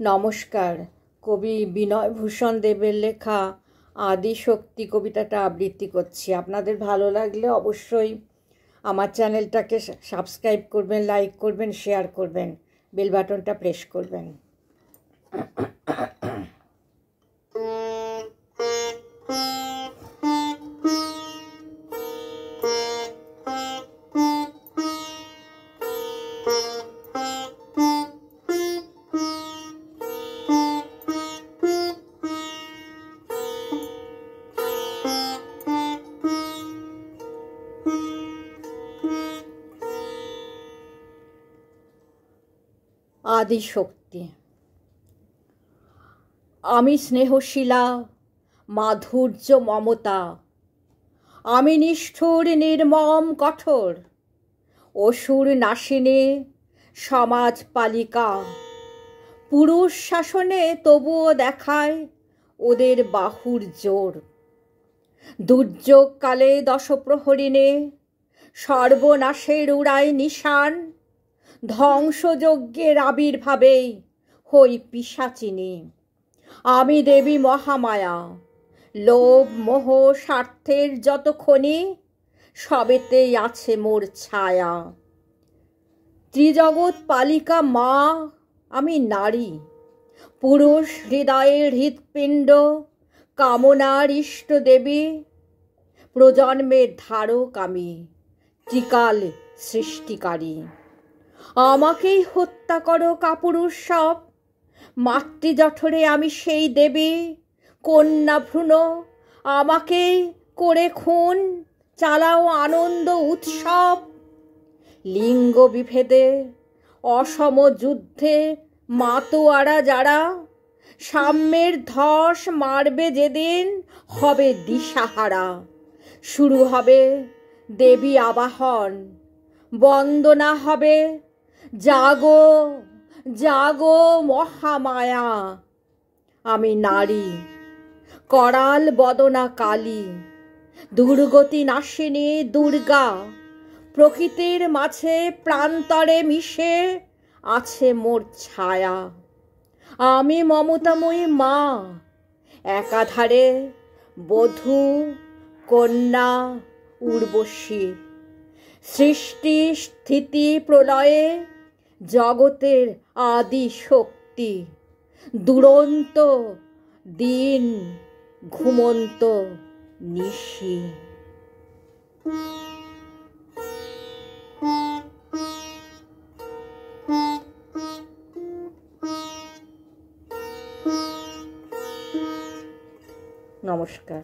নমস্কার। কবি বিনয়ভূষণ দেবের লেখা আদিশক্তি কবিতাটা আবৃত্তি করছি। আপনাদের ভালো লাগলে অবশ্যই আমার চ্যানেলটাকে সাবস্ক্রাইব করবেন, লাইক করবেন, শেয়ার করবেন, বেল বাটনটা প্রেস করবেন। আদিশক্তি। আমি স্নেহশীলা, মাধুর্য মমতা, আমি নিষ্ঠুর নির্মম কঠোর, অসুর নাশিনী সমাজ পালিকা, পুরুষ শাসনে তবুও দেখায় ওদের বাহুর জোর। দুর্যোগকালে দশপ্রহরিণে সর্বনাশের উড়ায় নিশান, ধ্বংসযজ্ঞের আবির্ভাবেই হই পিশাচিনী। আমি দেবী মহামায়া, লোভ মোহ স্বার্থের যত খনি সবেতেই আছে মোর ছায়া। ত্রিজগৎ পালিকা মা আমি নারী, পুরুষ হৃদয়ের হৃৎপিণ্ড, কামনার ইষ্ট দেবী, প্রজন্মের ধারক আমি, ত্রিকাল সৃষ্টিকারী। আমাকেই হত্যা করো কাপুরুষ সব, মাতৃজঠরে আমি সেই দেবী। কন্যা ভ্রূণ আমাকেই করে খুন, চালাও আনন্দ উৎসব। লিঙ্গ বিভেদে অসম যুদ্ধে মাতোয়ারা যারা, সাম্যের ধস মারবে যেদিন হবে দিশাহারা। শুরু হবে দেবী আবাহন, বন্দনা হবে জাগো জাগো মহামায়া। আমি নারী, করাল বদনা কালী, দুর্গতি নাশিনী দুর্গা। প্রকৃতির মাঝে প্রান্তরে মিশে আছে মোর ছায়া। আমি মমতাময়ী মা, একাধারে বধূ, কন্যা, উর্বশী। সৃষ্টি স্থিতি প্রলয়ে জগতের আদি শক্তি, দুরন্ত দিন ঘুমন্ত নিশি। নমস্কার।